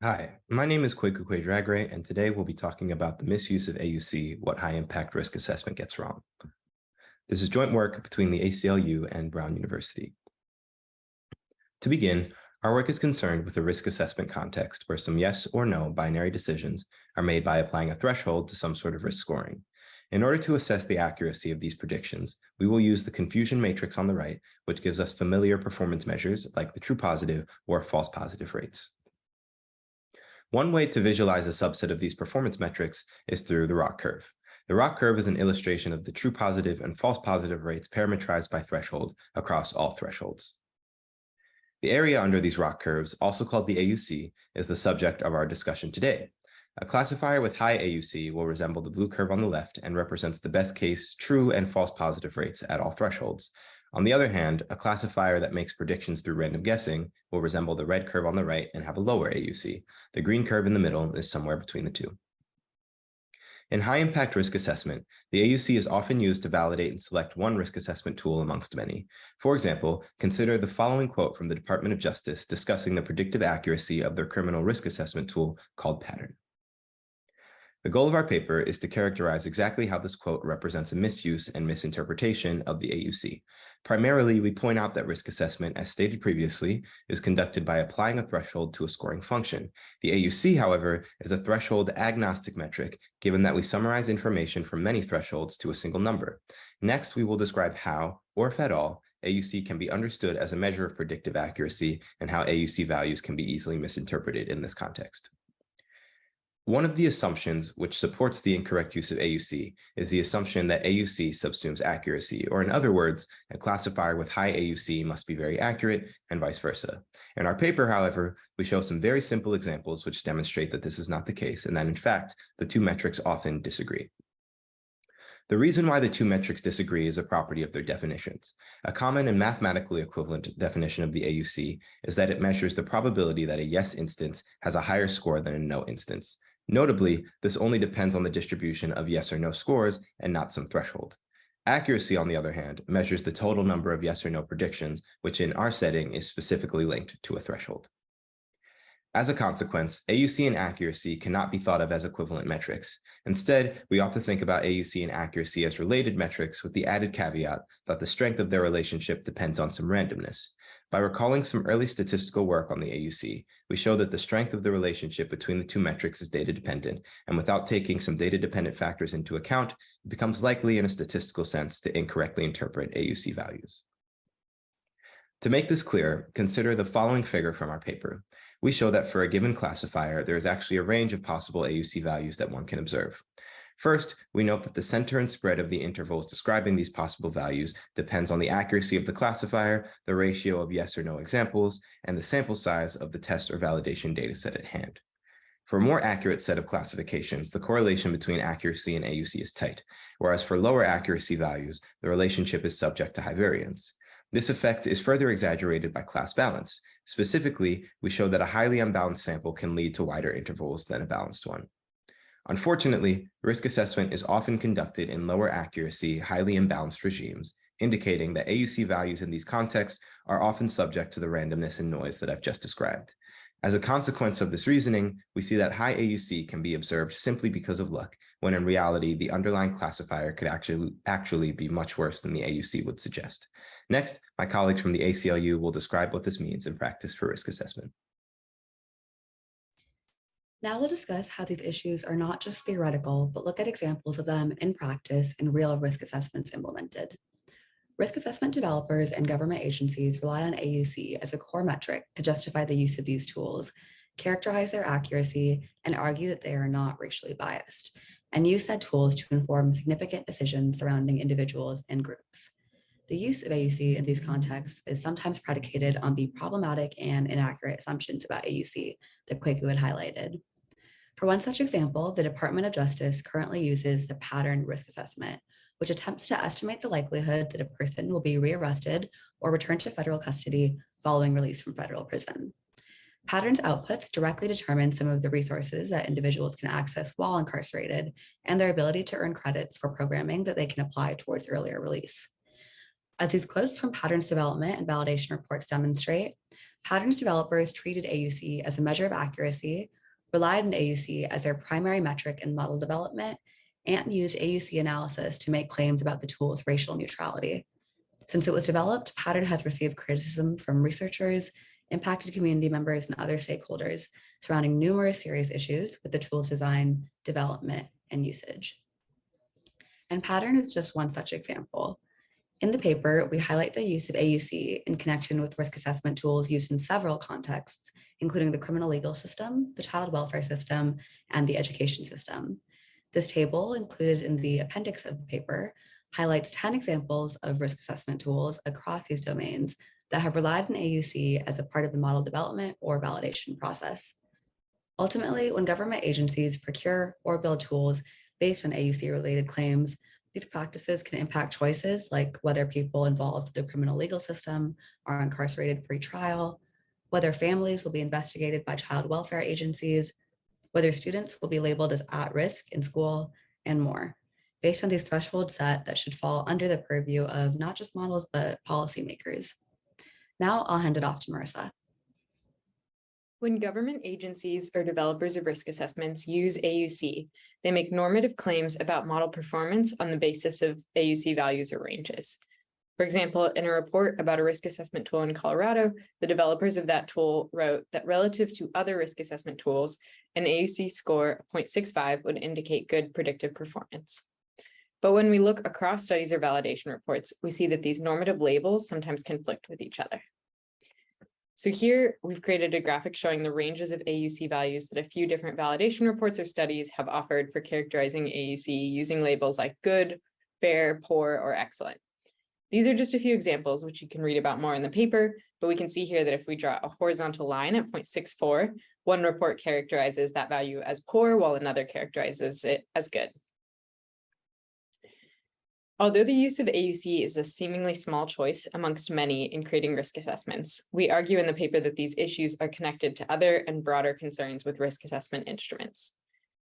Hi, my name is Kwegyir-Aggrey, and today we'll be talking about the misuse of AUC, what high-impact risk assessment gets wrong. This is joint work between the ACLU and Brown University. To begin, our work is concerned with a risk assessment context where some yes or no binary decisions are made by applying a threshold to some sort of risk scoring. In order to assess the accuracy of these predictions, we will use the confusion matrix on the right, which gives us familiar performance measures like the true positive or false positive rates. One way to visualize a subset of these performance metrics is through the ROC curve. The ROC curve is an illustration of the true positive and false positive rates parametrized by threshold across all thresholds. The area under these ROC curves, also called the AUC, is the subject of our discussion today. A classifier with high AUC will resemble the blue curve on the left and represents the best case true and false positive rates at all thresholds. On the other hand, a classifier that makes predictions through random guessing will resemble the red curve on the right and have a lower AUC. The green curve in the middle is somewhere between the two. In high-impact risk assessment, the AUC is often used to validate and select one risk assessment tool amongst many. For example, consider the following quote from the Department of Justice discussing the predictive accuracy of their criminal risk assessment tool called Pattern. The goal of our paper is to characterize exactly how this quote represents a misuse and misinterpretation of the AUC. Primarily, we point out that risk assessment, as stated previously, is conducted by applying a threshold to a scoring function. The AUC, however, is a threshold agnostic metric, given that we summarize information from many thresholds to a single number. Next, we will describe how, or if at all, AUC can be understood as a measure of predictive accuracy and how AUC values can be easily misinterpreted in this context. One of the assumptions which supports the incorrect use of AUC is the assumption that AUC subsumes accuracy, or in other words, a classifier with high AUC must be very accurate and vice versa. In our paper, however, we show some very simple examples which demonstrate that this is not the case and that in fact, the two metrics often disagree. The reason why the two metrics disagree is a property of their definitions. A common and mathematically equivalent definition of the AUC is that it measures the probability that a yes instance has a higher score than a no instance. Notably, this only depends on the distribution of yes or no scores and not some threshold. Accuracy, on the other hand, measures the total number of yes or no predictions, which in our setting is specifically linked to a threshold. As a consequence, AUC and accuracy cannot be thought of as equivalent metrics. Instead, we ought to think about AUC and accuracy as related metrics with the added caveat that the strength of their relationship depends on some randomness. By recalling some early statistical work on the AUC, we show that the strength of the relationship between the two metrics is data dependent, and without taking some data dependent factors into account, it becomes likely in a statistical sense to incorrectly interpret AUC values. To make this clear, consider the following figure from our paper. We show that for a given classifier, there is actually a range of possible AUC values that one can observe. First, we note that the center and spread of the intervals describing these possible values depends on the accuracy of the classifier, the ratio of yes or no examples, and the sample size of the test or validation dataset at hand. For a more accurate set of classifications, the correlation between accuracy and AUC is tight, whereas for lower accuracy values, the relationship is subject to high variance. This effect is further exaggerated by class balance. Specifically, we show that a highly unbalanced sample can lead to wider intervals than a balanced one. Unfortunately, risk assessment is often conducted in lower accuracy, highly imbalanced regimes, indicating that AUC values in these contexts are often subject to the randomness and noise that I've just described. As a consequence of this reasoning, we see that high AUC can be observed simply because of luck, when in reality, the underlying classifier could actually be much worse than the AUC would suggest. Next, my colleagues from the ACLU will describe what this means in practice for risk assessment. Now we'll discuss how these issues are not just theoretical, but look at examples of them in practice in real risk assessments implemented. Risk assessment developers and government agencies rely on AUC as a core metric to justify the use of these tools, characterize their accuracy, and argue that they are not racially biased, and use said tools to inform significant decisions surrounding individuals and groups. The use of AUC in these contexts is sometimes predicated on the problematic and inaccurate assumptions about AUC that Kweku had highlighted. For one such example, the Department of Justice currently uses the pattern risk assessment, which attempts to estimate the likelihood that a person will be rearrested or returned to federal custody following release from federal prison. Pattern's outputs directly determine some of the resources that individuals can access while incarcerated and their ability to earn credits for programming that they can apply towards earlier release. As these quotes from Pattern's development and validation reports demonstrate, Patterns developers treated AUC as a measure of accuracy, relied on AUC as their primary metric in model development, and used AUC analysis to make claims about the tool's racial neutrality. Since it was developed, Pattern has received criticism from researchers, impacted community members, and other stakeholders surrounding numerous serious issues with the tool's design, development, and usage. And Pattern is just one such example. In the paper, we highlight the use of AUC in connection with risk assessment tools used in several contexts, including the criminal legal system, the child welfare system, and the education system. This table, included in the appendix of the paper, highlights 10 examples of risk assessment tools across these domains that have relied on AUC as a part of the model development or validation process. Ultimately, when government agencies procure or build tools based on AUC-related claims, these practices can impact choices like whether people involved in the criminal legal system are incarcerated pre-trial, whether families will be investigated by child welfare agencies, whether students will be labeled as at risk in school, and more, based on these thresholds that should fall under the purview of not just models, but policymakers. Now I'll hand it off to Marissa. When government agencies or developers of risk assessments use AUC, they make normative claims about model performance on the basis of AUC values or ranges. For example, in a report about a risk assessment tool in Colorado, the developers of that tool wrote that relative to other risk assessment tools, an AUC score of 0.65 would indicate good predictive performance. But when we look across studies or validation reports, we see that these normative labels sometimes conflict with each other. So here we've created a graphic showing the ranges of AUC values that a few different validation reports or studies have offered for characterizing AUC using labels like good, fair, poor, or excellent. These are just a few examples, which you can read about more in the paper, but we can see here that if we draw a horizontal line at 0.64, one report characterizes that value as poor, while another characterizes it as good. Although the use of AUC is a seemingly small choice amongst many in creating risk assessments, we argue in the paper that these issues are connected to other and broader concerns with risk assessment instruments.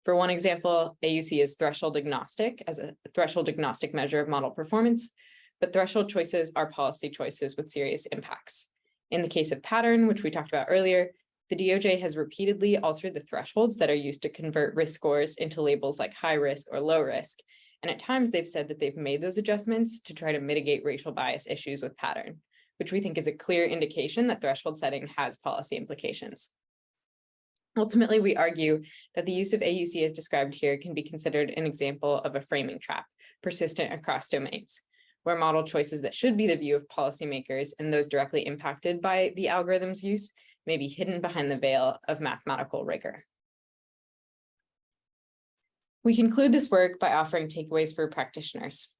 For one example, AUC is threshold agnostic as a threshold agnostic measure of model performance, but threshold choices are policy choices with serious impacts. In the case of Pattern, which we talked about earlier, the DOJ has repeatedly altered the thresholds that are used to convert risk scores into labels like high risk or low risk. And at times they've said that they've made those adjustments to try to mitigate racial bias issues with Pattern, which we think is a clear indication that threshold setting has policy implications. Ultimately, we argue that the use of AUC as described here can be considered an example of a framing trap, persistent across domains, where model choices that should be the view of policymakers and those directly impacted by the algorithm's use may be hidden behind the veil of mathematical rigor. We conclude this work by offering takeaways for practitioners.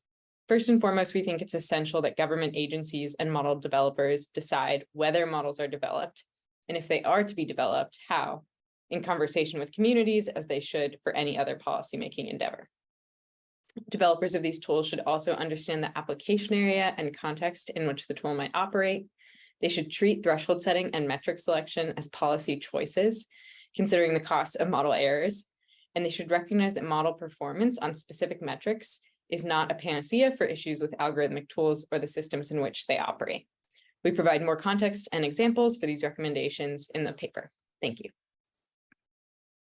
First and foremost, we think it's essential that government agencies and model developers decide whether models are developed, and if they are to be developed, how, in conversation with communities as they should for any other policymaking endeavor. Developers of these tools should also understand the application area and context in which the tool might operate. They should treat threshold setting and metric selection as policy choices, considering the cost of model errors. And they should recognize that model performance on specific metrics is not a panacea for issues with algorithmic tools or the systems in which they operate. We provide more context and examples for these recommendations in the paper. Thank you.